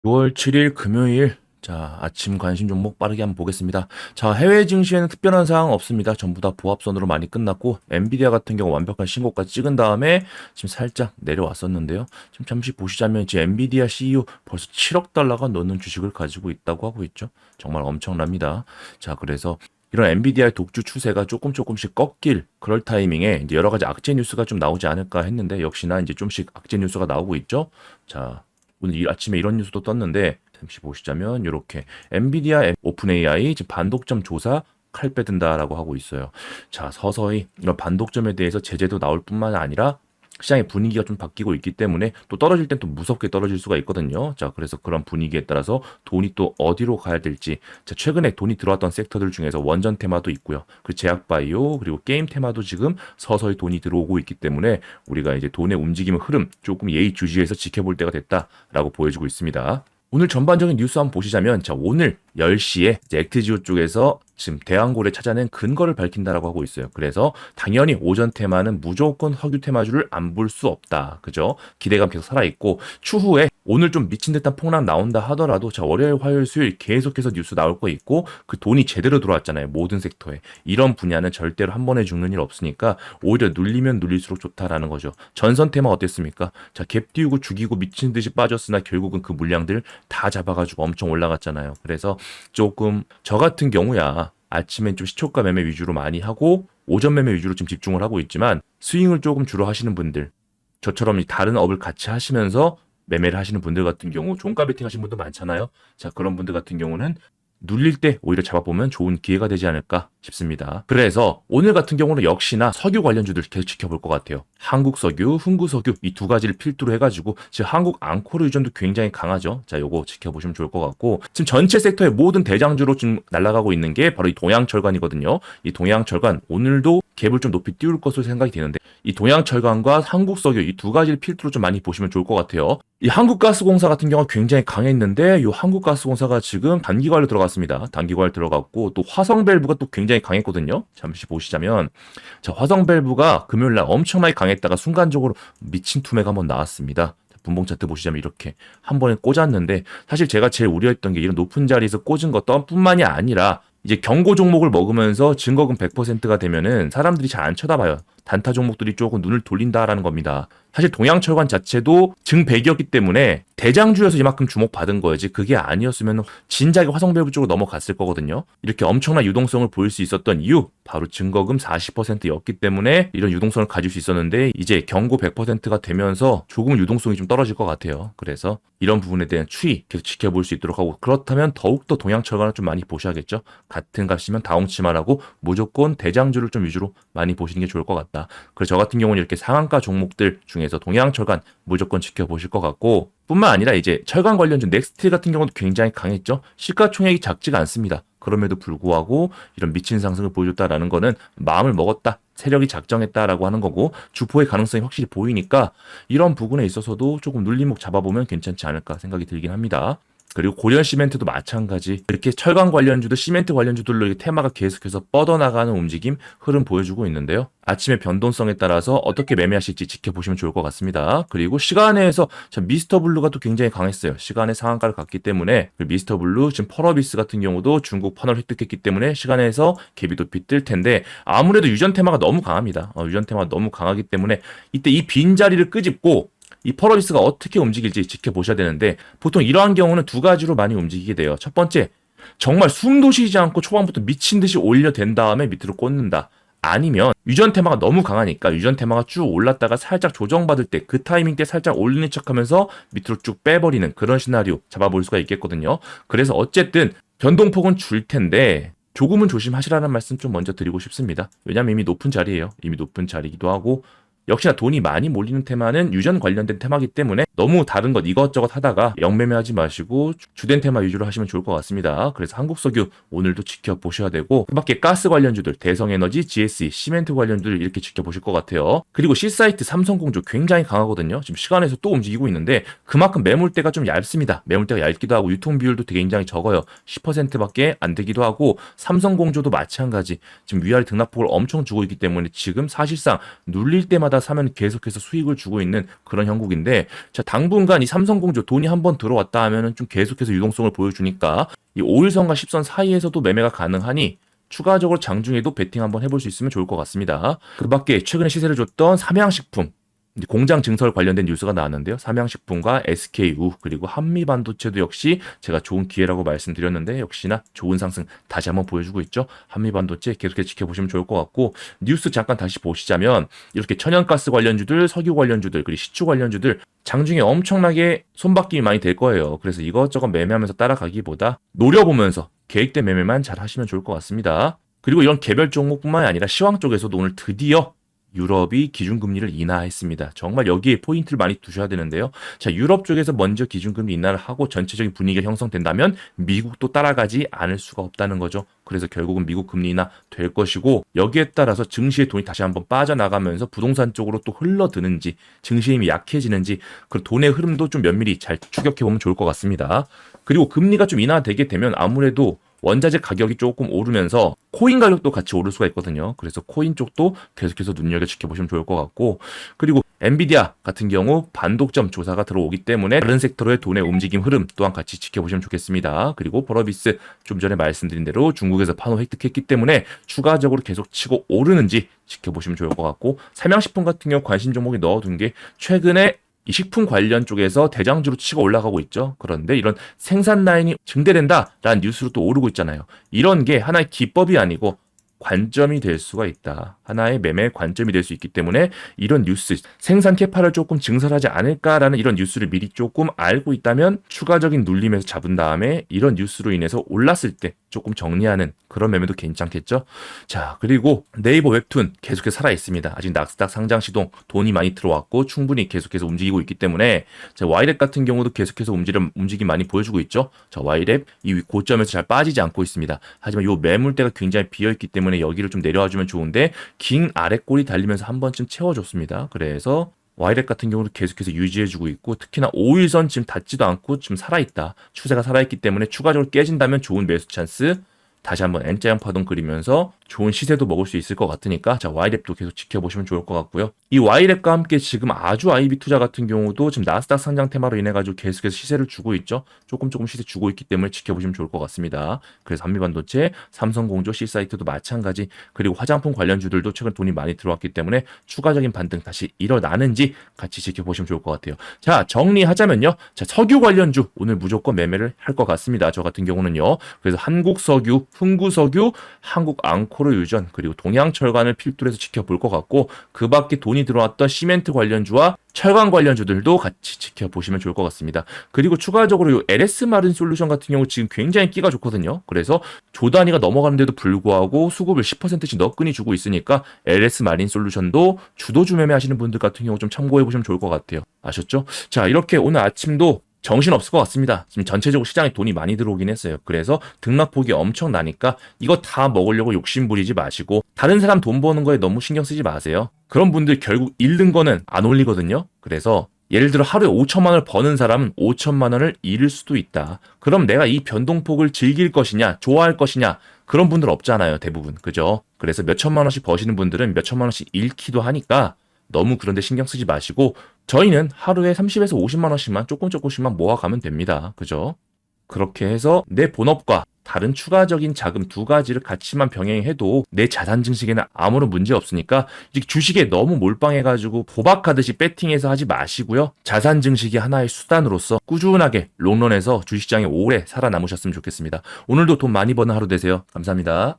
6월 7일 금요일. 자, 아침 관심 종목 빠르게 한번 보겠습니다. 자, 해외 증시에는 특별한 사항 없습니다. 전부 다 보합선으로 많이 끝났고, 엔비디아 같은 경우 완벽한 신고까지 찍은 다음에 지금 살짝 내려왔었는데요. 지금 잠시 보시자면 이제 엔비디아 CEO 벌써 7억 달러가 넘는 주식을 가지고 있다고 하고 있죠. 정말 엄청납니다. 자, 그래서 이런 엔비디아의 독주 추세가 조금씩 꺾일 그럴 타이밍에 이제 여러 가지 악재 뉴스가 좀 나오지 않을까 했는데, 역시나 이제 좀씩 악재 뉴스가 나오고 있죠. 자, 오늘 아침에 이런 뉴스도 떴는데 잠시 보시자면 이렇게 엔비디아 오픈 AI 지금 반독점 조사 칼 빼든다라고 하고 있어요. 자, 서서히 이런 반독점에 대해서 제재도 나올 뿐만 아니라 시장의 분위기가 좀 바뀌고 있기 때문에 또 떨어질 땐 또 무섭게 떨어질 수가 있거든요. 자, 그래서 그런 분위기에 따라서 돈이 또 어디로 가야 될지. 자, 최근에 돈이 들어왔던 섹터들 중에서 원전 테마도 있고요. 그 제약 바이오 그리고 게임 테마도 지금 서서히 돈이 들어오고 있기 때문에 우리가 이제 돈의 움직임 흐름 조금 예의주시해서 지켜볼 때가 됐다라고 보여주고 있습니다. 오늘 전반적인 뉴스 한번 보시자면, 자, 오늘 10시에 액트지오 쪽에서 지금 대왕고래 찾아낸 근거를 밝힌다라고 하고 있어요. 그래서 당연히 오전 테마는 무조건 석유 테마주를 안 볼 수 없다. 그죠? 기대감 계속 살아있고, 추후에 오늘 좀 미친 듯한 폭락 나온다 하더라도, 자, 월요일, 화요일, 수요일 계속해서 뉴스 나올 거 있고, 그 돈이 제대로 들어왔잖아요. 모든 섹터에. 이런 분야는 절대로 한 번에 죽는 일 없으니까 오히려 눌리면 눌릴수록 좋다라는 거죠. 전선 테마 어땠습니까? 자, 갭 띄우고 죽이고 미친 듯이 빠졌으나 결국은 그 물량들 다 잡아가지고 엄청 올라갔잖아요. 그래서 조금 저 같은 경우야 아침엔 좀 시초가 매매 위주로 많이 하고 오전 매매 위주로 좀 집중을 하고 있지만, 스윙을 조금 주로 하시는 분들, 저처럼 이 다른 업을 같이 하시면서 매매를 하시는 분들 같은 경우, 종가 베팅 하시는 분도 많잖아요. 자, 그런 분들 같은 경우는 눌릴 때 오히려 잡아보면 좋은 기회가 되지 않을까 싶습니다. 그래서 오늘 같은 경우는 역시나 석유 관련주들 계속 지켜볼 것 같아요. 한국석유, 흥구석유 이 두 가지를 필두로 해가지고 지금 한국 앙코르 유전도 굉장히 강하죠. 자, 요거 지켜보시면 좋을 것 같고, 지금 전체 섹터의 모든 대장주로 지금 날아가고 있는 게 바로 이 동양철관이거든요. 이 동양철관 오늘도 갭을 좀 높이 띄울 것으로 생각이 되는데, 이 동양철관과 한국석유 이 두 가지를 필두로 좀 많이 보시면 좋을 것 같아요. 이 한국가스공사 같은 경우가 굉장히 강했는데, 이 한국가스공사가 지금 단기관로 들어갔습니다. 단기관로 들어갔고, 또 화성밸브가 또 굉장히 강했거든요. 잠시 보시자면, 자, 화성밸브가 금요일날 엄청나게 강했다가 순간적으로 미친 투매가 한번 나왔습니다. 분봉 차트 보시자면 이렇게 한 번에 꽂았는데, 사실 제가 제일 우려했던 게 이런 높은 자리에서 꽂은 것뿐만이 아니라 이제 경고 종목을 먹으면서 증거금 100%가 되면은 사람들이 잘 안 쳐다봐요. 단타 종목들이 조금 눈을 돌린다라는 겁니다. 사실 동양철관 자체도 증 100이었기 때문에 대장주에서 이만큼 주목받은 거지, 그게 아니었으면 진작에 화성밸브 쪽으로 넘어갔을 거거든요. 이렇게 엄청난 유동성을 보일 수 있었던 이유, 바로 증거금 40%였기 때문에 이런 유동성을 가질 수 있었는데, 이제 경고 100%가 되면서 조금 유동성이 좀 떨어질 것 같아요. 그래서 이런 부분에 대한 추이 계속 지켜볼 수 있도록 하고, 그렇다면 더욱더 동양철관을 좀 많이 보셔야겠죠. 같은 값이면 다홍치만 하고 무조건 대장주를 좀 위주로 많이 보시는 게 좋을 것 같다. 그래서 저 같은 경우는 이렇게 상한가 종목들 중에서 동양철관 무조건 지켜보실 것 같고, 뿐만 아니라 이제 철강 관련주 넥스트 같은 경우도 굉장히 강했죠. 시가총액이 작지가 않습니다. 그럼에도 불구하고 이런 미친 상승을 보여줬다라는 거는 마음을 먹었다, 세력이 작정했다라고 하는 거고, 주포의 가능성이 확실히 보이니까 이런 부분에 있어서도 조금 눌림목 잡아보면 괜찮지 않을까 생각이 들긴 합니다. 그리고 고려 시멘트도 마찬가지, 이렇게 철강 관련주도 시멘트 관련주들로 이렇게 테마가 계속해서 뻗어나가는 움직임 흐름 보여주고 있는데요. 아침의 변동성에 따라서 어떻게 매매하실지 지켜보시면 좋을 것 같습니다. 그리고 시간에서 미스터 블루가 또 굉장히 강했어요. 시간의 상한가를 갔기 때문에 미스터 블루, 지금 펄어비스 같은 경우도 중국 판을 획득했기 때문에 시간에서 갭이 높이 뜰 텐데, 아무래도 유전 테마가 너무 강합니다. 유전 테마가 너무 강하기 때문에 이때 이 빈자리를 끄집고 이 펄어비스가 어떻게 움직일지 지켜보셔야 되는데, 보통 이러한 경우는 두 가지로 많이 움직이게 돼요. 첫 번째, 정말 숨도 쉬지 않고 초반부터 미친 듯이 올려댄 다음에 밑으로 꽂는다. 아니면 유전 테마가 너무 강하니까 유전 테마가 쭉 올랐다가 살짝 조정받을 때 그 타이밍 때 살짝 올리는 척하면서 밑으로 쭉 빼버리는 그런 시나리오 잡아볼 수가 있겠거든요. 그래서 어쨌든 변동폭은 줄 텐데 조금은 조심하시라는 말씀 좀 먼저 드리고 싶습니다. 왜냐면 이미 높은 자리예요. 이미 높은 자리이기도 하고, 역시나 돈이 많이 몰리는 테마는 유전 관련된 테마이기 때문에 너무 다른 것 이것저것 하다가 영매매하지 마시고 주된 테마 위주로 하시면 좋을 것 같습니다. 그래서 한국석유 오늘도 지켜보셔야 되고, 그 밖에 가스 관련주들 대성에너지, GSE, 시멘트 관련주들 이렇게 지켜보실 것 같아요. 그리고 C사이트 삼성공조 굉장히 강하거든요. 지금 시간에서 또 움직이고 있는데 그만큼 매물대가 좀 얇습니다. 매물대가 얇기도 하고 유통 비율도 되게 굉장히 적어요. 10%밖에 안 되기도 하고, 삼성공조도 마찬가지 지금 위아래 등락폭을 엄청 주고 있기 때문에 지금 사실상 눌릴 때마다 내가 사면 계속해서 수익을 주고 있는 그런 형국인데, 자, 당분간 이 삼성공조 돈이 한번 들어왔다 하면은 좀 계속해서 유동성을 보여주니까 이 5일선과 10선 사이에서도 매매가 가능하니 추가적으로 장중에도 베팅 한번 해볼 수 있으면 좋을 것 같습니다. 그 밖에 최근에 시세를 줬던 삼양식품, 이제 공장 증설 관련된 뉴스가 나왔는데요. 삼양식품과 SKU 그리고 한미반도체도 역시 제가 좋은 기회라고 말씀드렸는데 역시나 좋은 상승 다시 한번 보여주고 있죠. 한미반도체 계속해서 지켜보시면 좋을 것 같고, 뉴스 잠깐 다시 보시자면 이렇게 천연가스 관련주들, 석유 관련주들, 그리고 시추 관련주들 장중에 엄청나게 손바뀜이 많이 될 거예요. 그래서 이것저것 매매하면서 따라가기보다 노려보면서 계획된 매매만 잘 하시면 좋을 것 같습니다. 그리고 이런 개별 종목뿐만 아니라 시황 쪽에서도 오늘 드디어 유럽이 기준금리를 인하했습니다. 정말 여기에 포인트를 많이 두셔야 되는데요. 자, 유럽 쪽에서 먼저 기준금리 인하를 하고 전체적인 분위기가 형성된다면 미국도 따라가지 않을 수가 없다는 거죠. 그래서 결국은 미국 금리 인하 될 것이고, 여기에 따라서 증시의 돈이 다시 한번 빠져나가면서 부동산 쪽으로 또 흘러드는지, 증시의 힘이 약해지는지, 그 돈의 흐름도 좀 면밀히 잘 추격해보면 좋을 것 같습니다. 그리고 금리가 좀 인하되게 되면 아무래도 원자재 가격이 조금 오르면서 코인 가격도 같이 오를 수가 있거든요. 그래서 코인 쪽도 계속해서 눈여겨 지켜보시면 좋을 것 같고, 그리고 엔비디아 같은 경우 반독점 조사가 들어오기 때문에 다른 섹터의 돈의 움직임 흐름 또한 같이 지켜보시면 좋겠습니다. 그리고 버러비스 좀 전에 말씀드린 대로 중국에서 판호 획득했기 때문에 추가적으로 계속 치고 오르는지 지켜보시면 좋을 것 같고, 삼양식품 같은 경우 관심 종목에 넣어둔 게 최근에 이 식품 관련 쪽에서 대장주로 치고 올라가고 있죠. 그런데 이런 생산 라인이 증대된다라는 뉴스로 또 오르고 있잖아요. 이런 게 하나의 기법이 아니고 관점이 될 수가 있다. 하나의 매매 관점이 될 수 있기 때문에 이런 뉴스, 생산 캐파를 조금 증설하지 않을까라는 이런 뉴스를 미리 조금 알고 있다면 추가적인 눌림에서 잡은 다음에 이런 뉴스로 인해서 올랐을 때 조금 정리하는 그런 매매도 괜찮겠죠. 자, 그리고 네이버 웹툰 계속해서 살아있습니다. 아직 나스닥 상장 시동 돈이 많이 들어왔고 충분히 계속해서 움직이고 있기 때문에, 자, 와이랩 같은 경우도 계속해서 움직임 많이 보여주고 있죠. 자, 와이랩 이 고점에서 잘 빠지지 않고 있습니다. 하지만 이 매물대가 굉장히 비어있기 때문에 여기를 좀 내려와주면 좋은데 긴 아랫골이 달리면서 한 번쯤 채워줬습니다. 그래서 와이렉 같은 경우도 계속해서 유지해주고 있고, 특히나 5일선 지금 닿지도 않고 지금 살아있다. 추세가 살아있기 때문에 추가적으로 깨진다면 좋은 매수 찬스, 다시 한번 N자형 파동 그리면서 좋은 시세도 먹을 수 있을 것 같으니까, 자, 와이랩도 계속 지켜보시면 좋을 것 같고요. 이 와이랩과 함께 지금 아주 아이비 투자 같은 경우도 지금 나스닥 상장 테마로 인해 가지고 계속해서 시세를 주고 있죠. 조금 시세 주고 있기 때문에 지켜보시면 좋을 것 같습니다. 그래서 한미반도체, 삼성공조, C사이트도 마찬가지, 그리고 화장품 관련주들도 최근 돈이 많이 들어왔기 때문에 추가적인 반등 다시 일어나는지 같이 지켜보시면 좋을 것 같아요. 자, 정리하자면요. 자, 석유 관련주 오늘 무조건 매매를 할 것 같습니다. 저 같은 경우는요. 그래서 한국석유, 흥구석유, 한국앙코르 유전, 그리고 동양철관을 필두로 해서 지켜볼 것 같고, 그 밖에 돈이 들어왔던 시멘트 관련주와 철강 관련주들도 같이 지켜보시면 좋을 것 같습니다. 그리고 추가적으로 이 LS 마린 솔루션 같은 경우 지금 굉장히 끼가 좋거든요. 그래서 조 단위가 넘어가는데도 불구하고 수급을 10%씩 너끈히 주고 있으니까 LS 마린 솔루션도 주도주 매매하시는 분들 같은 경우 좀 참고해보시면 좋을 것 같아요. 아셨죠? 자, 이렇게 오늘 아침도 정신없을 것 같습니다. 지금 전체적으로 시장에 돈이 많이 들어오긴 했어요. 그래서 등락폭이 엄청 나니까 이거 다 먹으려고 욕심 부리지 마시고 다른 사람 돈 버는 거에 너무 신경 쓰지 마세요. 그런 분들 결국 잃는 거는 안 올리거든요. 그래서 예를 들어 하루에 5천만 원을 버는 사람은 5천만 원을 잃을 수도 있다. 그럼 내가 이 변동폭을 즐길 것이냐, 좋아할 것이냐, 그런 분들 없잖아요. 대부분. 그죠? 그래서 몇 천만 원씩 버시는 분들은 몇 천만 원씩 잃기도 하니까 너무 그런데 신경 쓰지 마시고, 저희는 하루에 30에서 50만 원씩만 조금씩만 모아가면 됩니다. 그죠? 그렇게 해서 내 본업과 다른 추가적인 자금 두 가지를 같이만 병행해도 내 자산 증식에는 아무런 문제 없으니까 이제 주식에 너무 몰빵해가지고 도박하듯이 배팅해서 하지 마시고요. 자산 증식이 하나의 수단으로서 꾸준하게 롱런해서 주식시장에 오래 살아남으셨으면 좋겠습니다. 오늘도 돈 많이 버는 하루 되세요. 감사합니다.